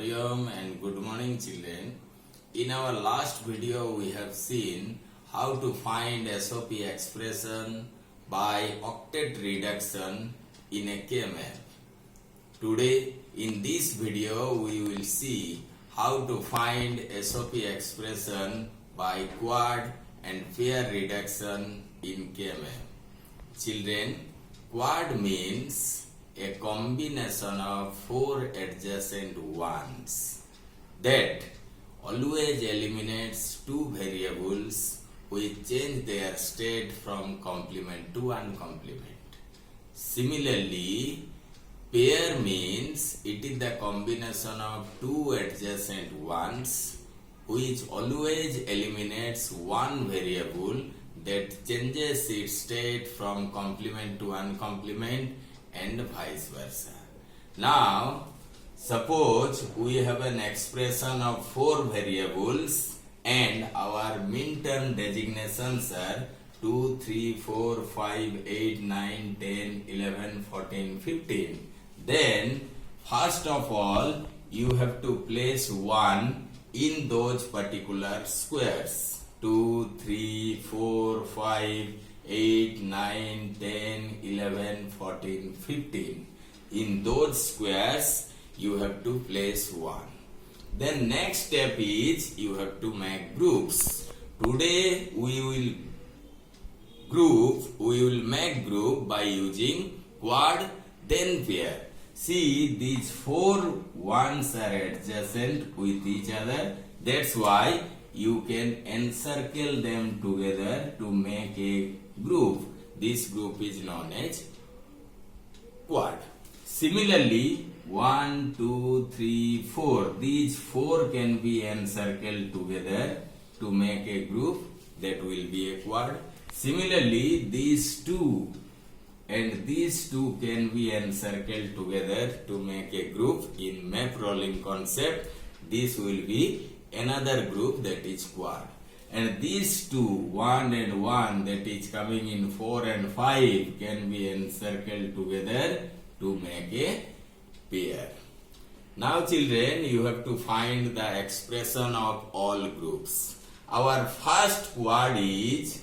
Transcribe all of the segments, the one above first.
Hariom and good morning children. In our last video we have seen how to find SOP expression by octet reduction in a KMF. Today in this video we will see how to find SOP expression by quad and pair reduction in KMF. Children, quad means a combination of four adjacent ones that always eliminates two variables which change their state from complement to uncomplement. Similarly, pair means it is the combination of two adjacent ones which always eliminates one variable that changes its state from complement to uncomplement and vice versa. Now, suppose we have an expression of four variables and our min-term designations are 2, 3, 4, 5, 8, 9, 10, 11, 14, 15. Then, first of all, you have to place 1 in those particular squares. 2, 3, 4, 5, 8, 9, 10, 11, 14, 15. In those squares, you have to place 1. Then next step is you have to make groups. Today we will make group by using quad then pair. See, these four ones are adjacent with each other. That's why you can encircle them together to make a group. This group is known as quad. Similarly, 1, 2, 3, 4. These four can be encircled together to make a group. That will be a quad. Similarly, these two and these two can be encircled together to make a group. In map rolling concept, this will be another group, that is quad. And these two, 1 and 1, that is coming in 4 and 5, can be encircled together to make a pair. Now children, you have to find the expression of all groups. Our first quad is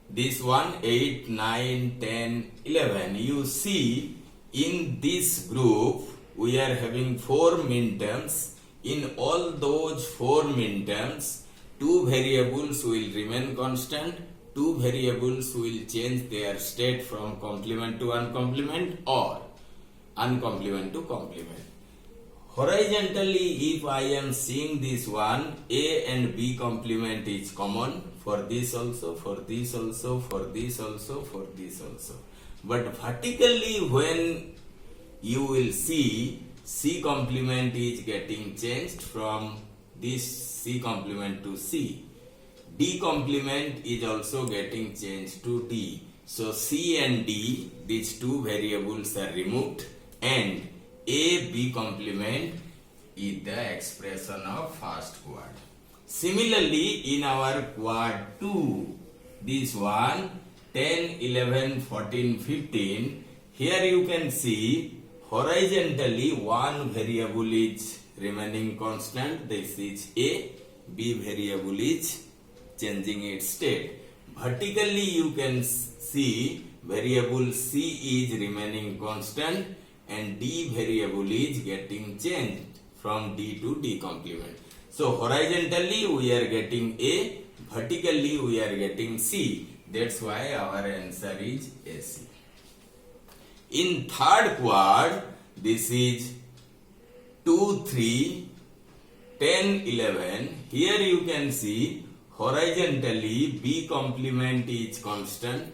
this one, 8, 9, 10, 11. You see, in this group, we are having four min-terms. In all those four min-terms, two variables will remain constant, two variables will change their state from complement to uncomplement or uncomplement to complement. Horizontally, if I am seeing this one, A and B complement is common for this also, for this also, for this also, for this also. But vertically, when you will see C complement is getting changed from this C complement to C. D complement is also getting changed to D. So C and D, these two variables are removed, and A, B complement is the expression of first quad. Similarly, in our quad 2, this one, 10, 11, 14, 15, here you can see horizontally one variable is remaining constant, this is A, B variable is changing its state. Vertically you can see variable C is remaining constant and D variable is getting changed from D to D complement. So horizontally we are getting A, vertically we are getting C. That's why our answer is AC. In third quad, this is 2, 3, 10, 11. Here you can see horizontally B complement is constant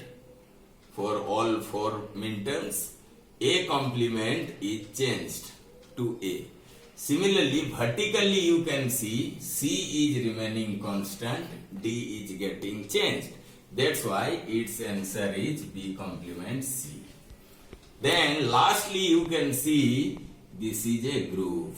for all four min-terms. A complement is changed to A. Similarly, vertically you can see C is remaining constant, D is getting changed. That's why its answer is B complement C. Then lastly you can see this is a group,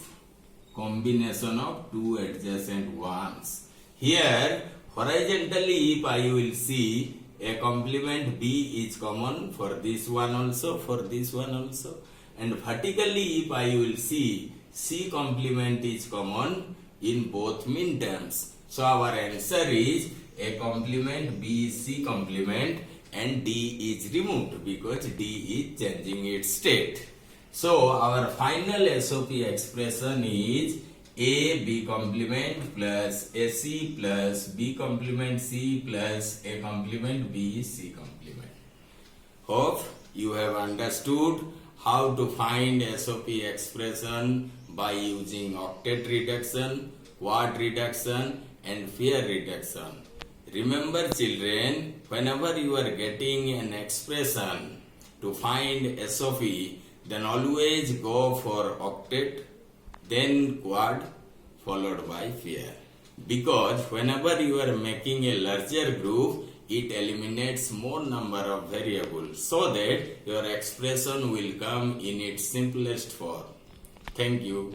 combination of two adjacent ones. Here horizontally if I will see a complement B is common for this one also, for this one also, and vertically if I will see C complement is common in both mean terms. So our answer is A complement, B is C complement, and D is removed because D is changing its state. So our final SOP expression is A B complement plus AC plus B complement C plus A complement B C complement. Hope you have understood how to find SOP expression by using octet reduction, quad reduction, and pair reduction. Remember children, whenever you are getting an expression to find SOP, then always go for octet, then quad, followed by pair. Because whenever you are making a larger group, it eliminates more number of variables so that your expression will come in its simplest form. Thank you.